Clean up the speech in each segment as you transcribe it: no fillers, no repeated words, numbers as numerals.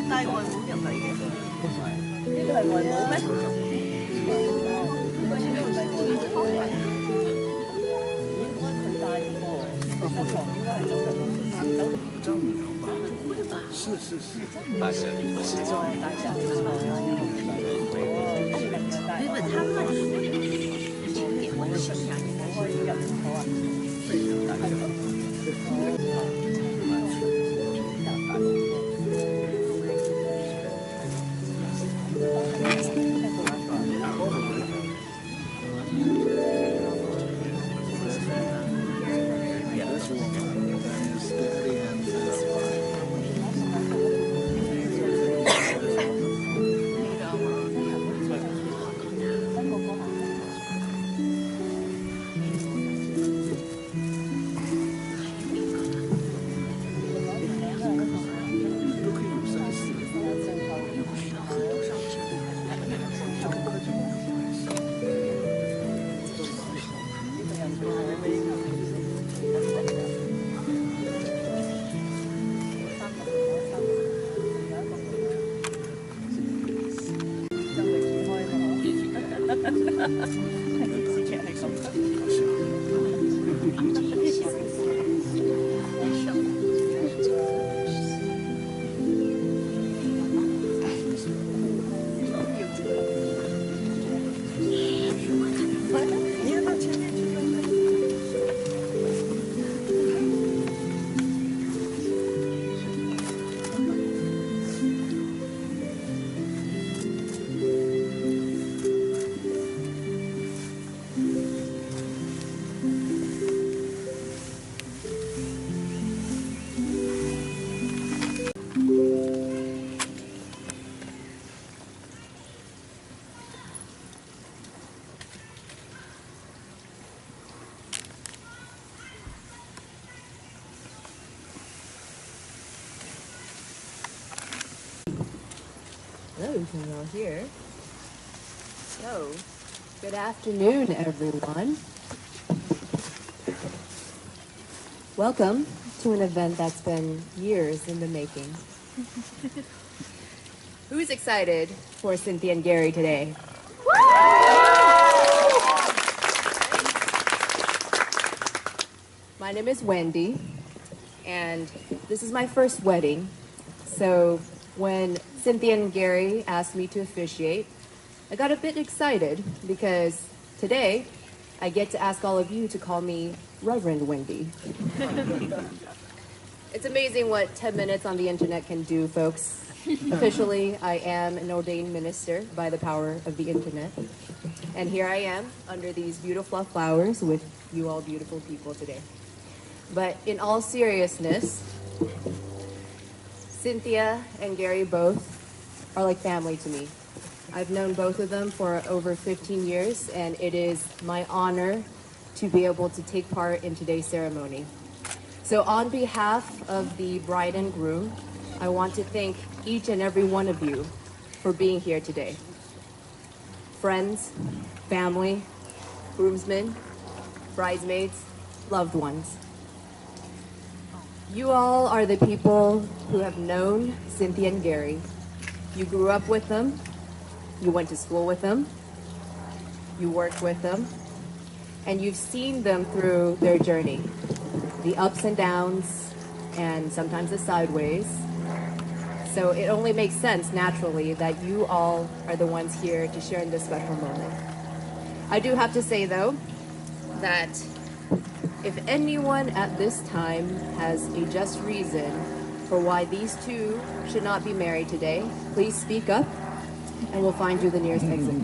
帶外母入嚟嘅，呢個係外母咩？應該佢帶喎，室房應該係周日是，大神，大神，因為他們經典文型啊，應該可以入好啊。Hello, can you all hear? So, good afternoon, everyone. Welcome to an event that's been years in the making. Who's excited for Cynthia and Gary today? My name is Wendy, and this is my first wedding. So when Cynthia and Gary asked me to officiate, I got a bit excited because today I get to ask all of you to call me Reverend Wendy. It's amazing what 10 minutes on the internet can do, folks. Officially, I am an ordained minister by the power of the internet. And here I am under these beautiful flowers with you all beautiful people today. But in all seriousness, Cynthia and Gary both are like family to me. I've known both of them for over 15 years, and it is my honor to be able to take part in today's ceremony. So on behalf of the bride and groom, I want to thank each and every one of you for being here today. Friends, family, groomsmen, bridesmaids, loved ones. You all are the people who have known Cynthia and Gary. You grew up with them, you went to school with them, you worked with them, and you've seen them through their journey, the ups and downs, and sometimes the sideways. So it only makes sense, naturally, that you all are the ones here to share in this special moment. I do have to say, though, that if anyone at this time has a just reason for why these two should not be married today, please speak up and we'll find you the nearest exit.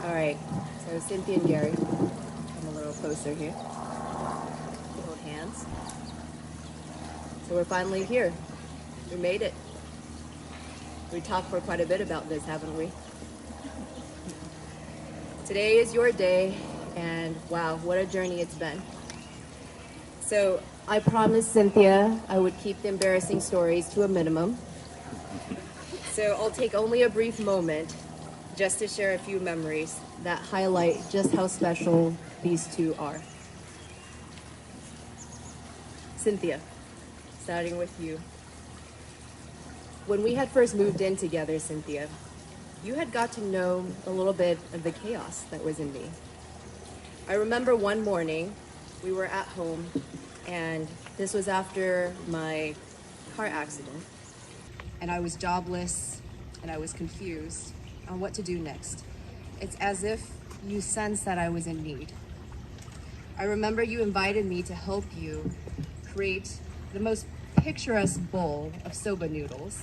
All right, so Cynthia and Gary, come a little closer here. Hold hands. So we're finally here. We made it. We talked for quite a bit about this, haven't we? Today is your day, and wow, what a journey it's been. So I promised Cynthia I would keep the embarrassing stories to a minimum. So I'll take only a brief moment just to share a few memories that highlight just how special these two are. Cynthia, starting with you. When we had first moved in together, Cynthia, you had got to know a little bit of the chaos that was in me. I remember one morning we were at home, and this was after my car accident, and I was jobless and I was confused on what to do next. It's as if you sensed that I was in need. I remember you invited me to help you create the most picturesque bowl of soba noodles.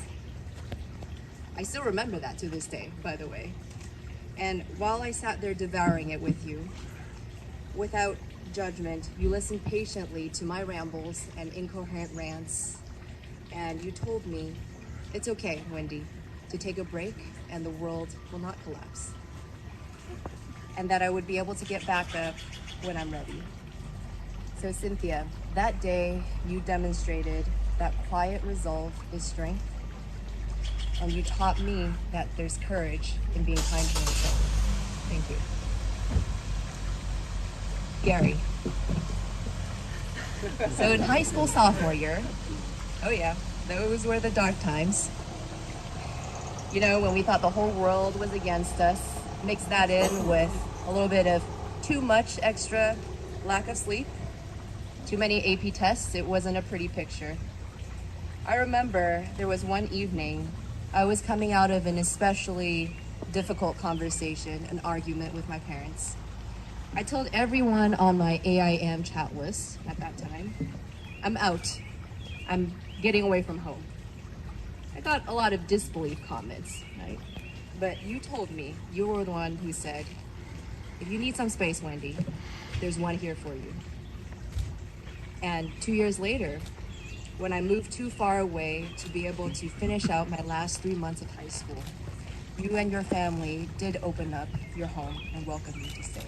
I still remember that to this day, by the way. And while I sat there devouring it with you, without judgment, you listened patiently to my rambles and incoherent rants, and you told me, it's okay, Wendy, to take a break and the world will not collapse. And that I would be able to get back up when I'm ready. So Cynthia, that day you demonstrated that quiet resolve is strength, and you taught me that there's courage in being kind to yourself. Thank you. Gary. So in high school sophomore year, oh yeah, those were the dark times. You know, when we thought the whole world was against us, mix that in with a little bit of too much extra lack of sleep, too many AP tests, it wasn't a pretty picture. I remember there was one evening, I was coming out of an especially difficult conversation, an argument with my parents. I told everyone on my AIM chat list at that time, I'm out. I'm getting away from home. I got a lot of disbelief comments, right? But you told me, you were the one who said, if you need some space, Wendy, there's one here for you. And 2 years later, when I moved too far away to be able to finish out my last 3 months of high school, you and your family did open up your home and welcome me to stay.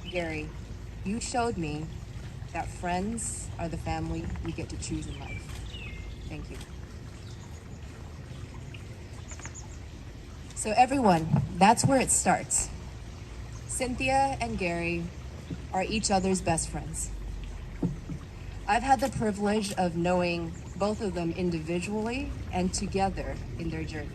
Gary, you showed me that friends are the family we get to choose in life. Thank you. So everyone, that's where it starts. Cynthia and Gary are each other's best friends. I've had the privilege of knowing both of them individually and together in their journey.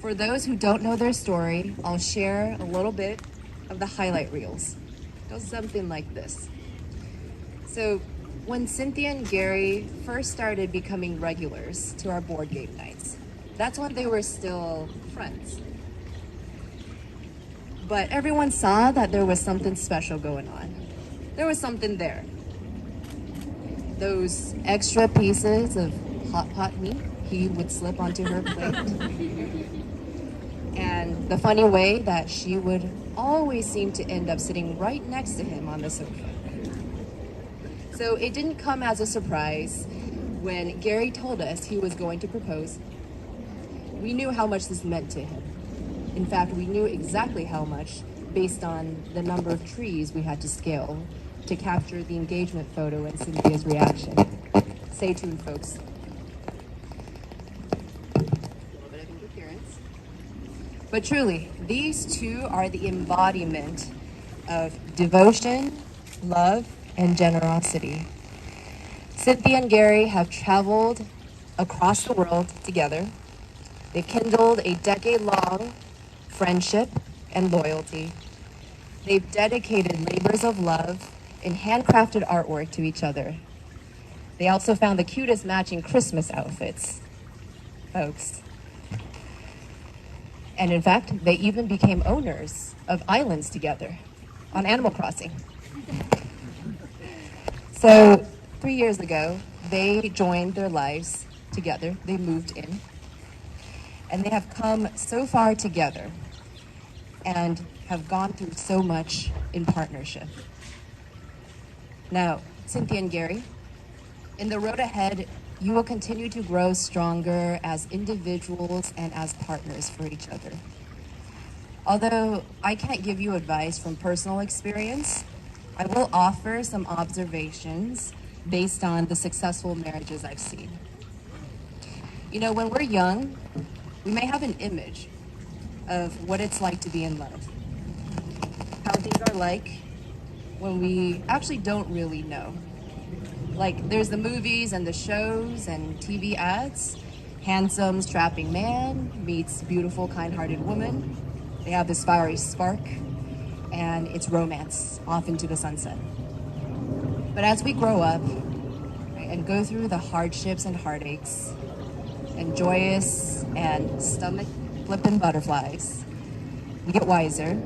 For those who don't know their story, I'll share a little bit of the highlight reels. It goes something like this. So when Cynthia and Gary first started becoming regulars to our board game nights, that's when they were still friends. But everyone saw that there was something special going on. There was something there. Those extra pieces of hot pot meat he would slip onto her plate. And the funny way that she would always seem to end up sitting right next to him on the sofa. So it didn't come as a surprise when Gary told us he was going to propose. We knew how much this meant to him. In fact, we knew exactly how much based on the number of trees we had to scale to capture the engagement photo and Cynthia's reaction. Stay tuned, folks. A little bit of interference. But truly, these two are the embodiment of devotion, love, and generosity. Cynthia and Gary have traveled across the world together. They've kindled a decade-long friendship and loyalty. They've dedicated labors of love and handcrafted artwork to each other. They also found the cutest matching Christmas outfits, folks. And in fact, they even became owners of islands together on Animal Crossing. So 3 years ago, they joined their lives together. They moved in. And they have come so far together and have gone through so much in partnership. Now, Cynthia and Gary, in the road ahead, you will continue to grow stronger as individuals and as partners for each other. Although I can't give you advice from personal experience, I will offer some observations based on the successful marriages I've seen. You know, when we're young, we may have an image of what it's like to be in love, how things are like when we actually don't really know. Like, there's the movies and the shows and TV ads. Handsome, strapping man meets beautiful, kind-hearted woman. They have this fiery spark, and it's romance off into the sunset. But as we grow up, right, and go through the hardships and heartaches, and joyous and stomach-flipping butterflies, we get wiser.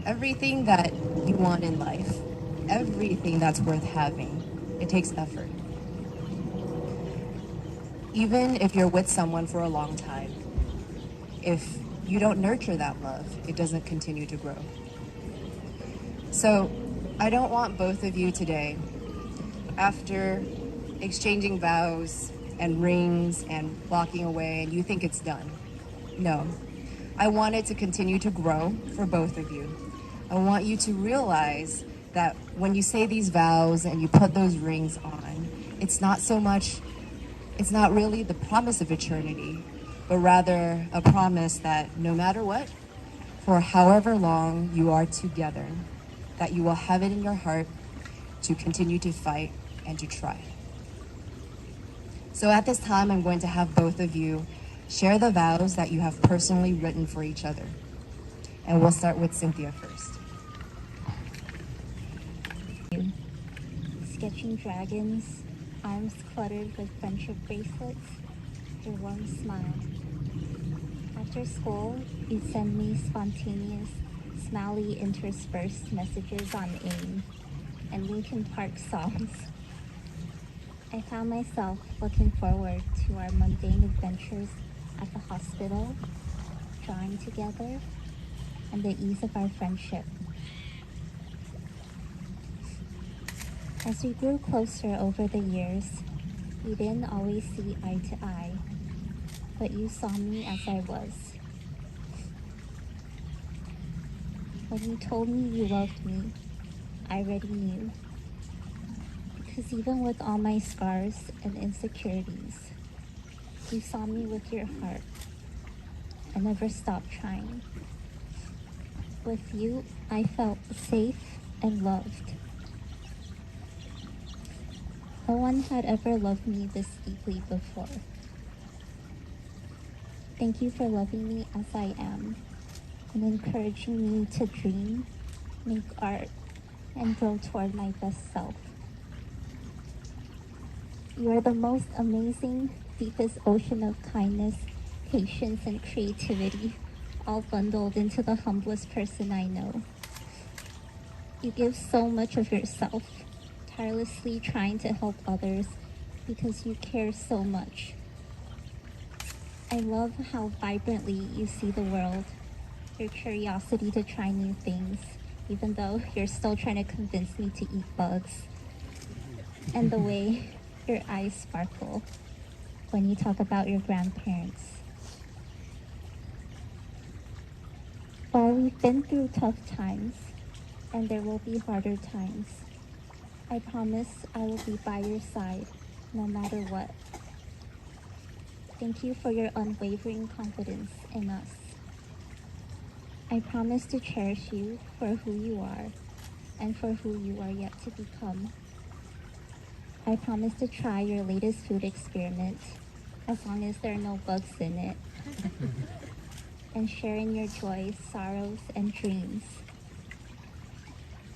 Everything that you want in life, everything that's worth having, it takes effort. Even if you're with someone for a long time, if you don't nurture that love, it doesn't continue to grow. So I don't want both of you today, after exchanging vows and rings and walking away, and you think it's done. No, I want it to continue to grow for both of you. I want you to realize that when you say these vows and you put those rings on, it's not really the promise of eternity, but rather a promise that no matter what, for however long you are together, that you will have it in your heart to continue to fight and to try. So at this time, I'm going to have both of you share the vows that you have personally written for each other. And we'll start with Cynthia first. Sketching dragons, arms cluttered with friendship bracelets, your warm smile. After school, you'd send me spontaneous, smiley interspersed messages on AIM and Linkin Park songs. I found myself looking forward to our mundane adventures at the hospital, drawing together, and the ease of our friendship. As we grew closer over the years, we didn't always see eye to eye, but you saw me as I was. When you told me you loved me, I already knew. Because even with all my scars and insecurities, you saw me with your heart and never stopped trying. With you, I felt safe and loved. No one had ever loved me this deeply before. Thank you for loving me as I am and encouraging me to dream, make art, and grow toward my best self. You are the most amazing, deepest ocean of kindness, patience, and creativity, all bundled into the humblest person I know. You give so much of yourself, tirelessly trying to help others because you care so much. I love how vibrantly you see the world, your curiosity to try new things, even though you're still trying to convince me to eat bugs, and the way your eyes sparkle when you talk about your grandparents. While we've been through tough times, and there will be harder times, I promise I will be by your side no matter what. Thank you for your unwavering confidence in us. I promise to cherish you for who you are and for who you are yet to become. I promise to try your latest food experiment, as long as there are no bugs in it, and share in your joys, sorrows, and dreams.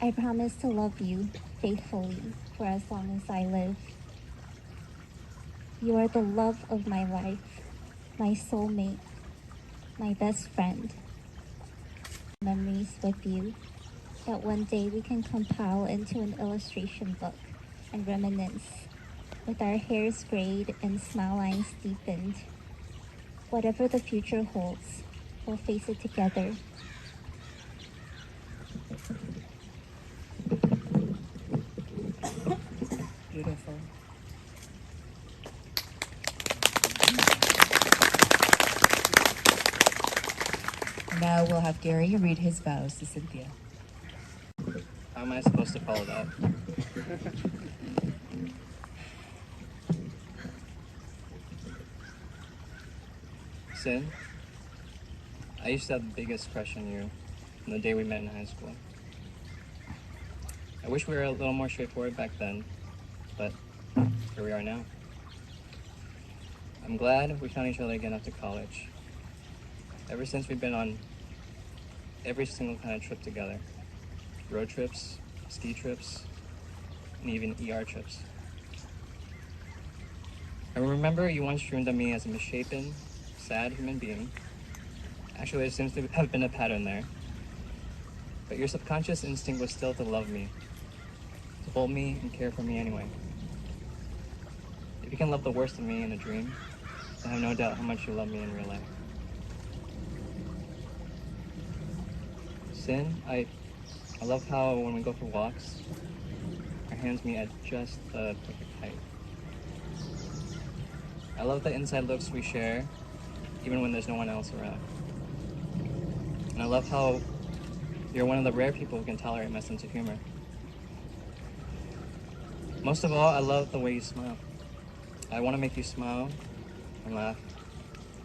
I promise to love you faithfully for as long as I live. You are the love of my life, my soulmate, my best friend. Memories with you that one day we can compile into an illustration book and reminisce, with our hairs grayed and smile lines deepened. Whatever the future holds, we'll face it together. Beautiful. Now we'll have Gary read his vows to Cynthia. How am I supposed to follow that? Sin, I used to have the biggest crush on you from the day we met in high school. I wish we were a little more straightforward back then, but here we are now. I'm glad we found each other again after college. Ever since we've been on every single kind of trip together. Road trips, ski trips, and even ER trips. I remember you once dreamed of me as a misshapen, sad human being. Actually, there seems to have been a pattern there. But your subconscious instinct was still to love me, to hold me and care for me anyway. If you can love the worst of me in a dream, I have no doubt how much you love me in real life. Sin, I love how when we go for walks, our hands meet at just the perfect height. I love the inside looks we share, even when there's no one else around. And I love how you're one of the rare people who can tolerate my sense of humor. Most of all, I love the way you smile. I want to make you smile and laugh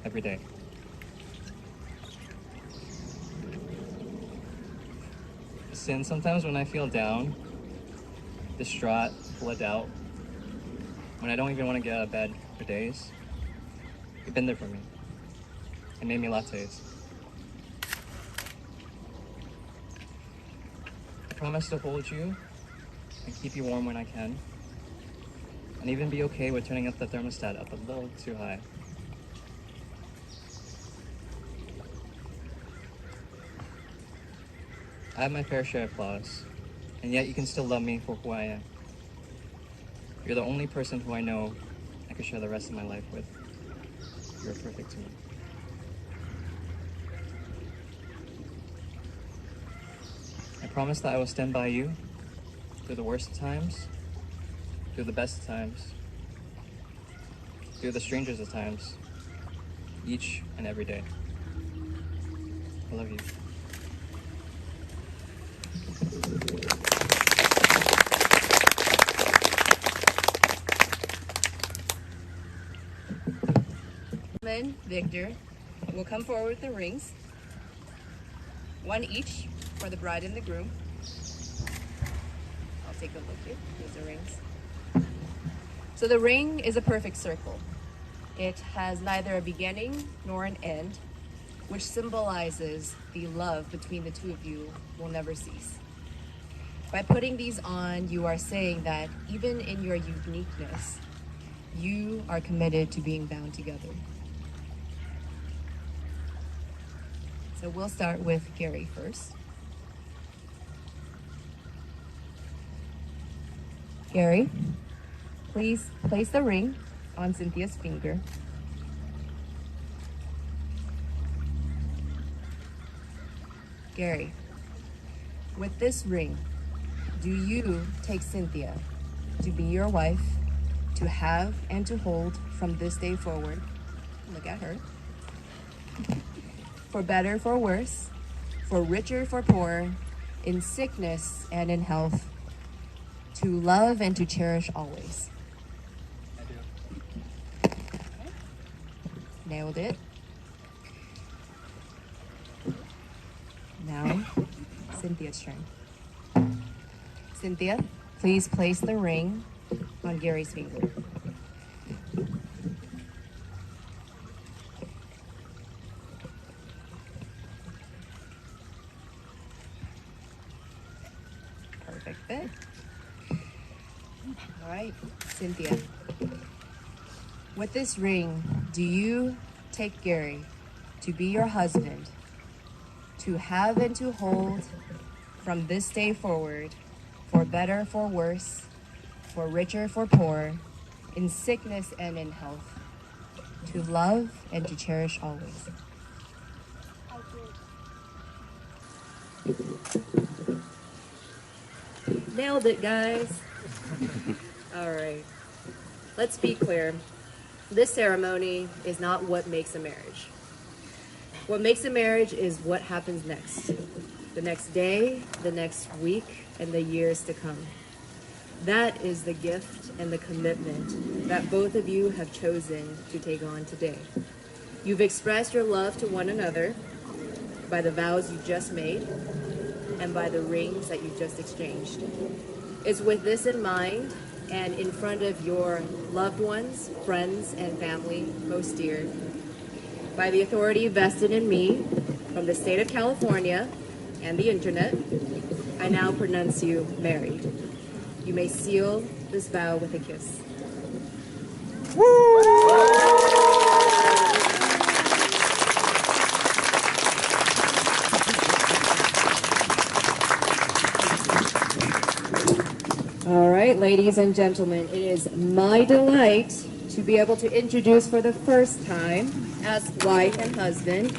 every day. Sin, sometimes when I feel down, distraught, full of doubt, when I don't even want to get out of bed for days, you've been there for me and made me lattes. I promise to hold you and keep you warm when I can, and even be okay with turning up the thermostat up a little too high. I have my fair share of flaws, and yet you can still love me for who I am. You're the only person who I know I could share the rest of my life with. You're perfect to me. I promise that I will stand by you through the worst of times, through the best of times, through the strangest of times, each and every day. I love you. Then Victor will come forward with the rings, one each for the bride and the groom. I'll take a look here. Here's the rings. So the ring is a perfect circle. It has neither a beginning nor an end, which symbolizes the love between the two of you will never cease. By putting these on, you are saying that even in your uniqueness, you are committed to being bound together. So we'll start with Gary first. Gary, please place the ring on Cynthia's finger. Gary, with this ring, do you take Cynthia to be your wife, to have and to hold from this day forward? Look at her. For better, for worse, for richer, for poorer, in sickness and in health, to love and to cherish always. I do. Nailed it. Now, Cynthia's turn. Cynthia, please place the ring on Gary's finger. Perfect fit. All right, Cynthia. With this ring, do you take Gary to be your husband, to have and to hold from this day forward, for better, for worse, for richer, for poorer, in sickness and in health, to love and to cherish always? Nailed it, guys. All right. Let's be clear. This ceremony is not what makes a marriage. What makes a marriage is what happens next. The next day, the next week, and the years to come. That is the gift and the commitment that both of you have chosen to take on today. You've expressed your love to one another by the vows you just made and by the rings that you just exchanged. It's with this in mind and in front of your loved ones, friends, and family most dear, by the authority vested in me from the state of California and the internet, I now pronounce you married. You may seal this vow with a kiss. All right, ladies and gentlemen, it is my delight to be able to introduce for the first time as wife and husband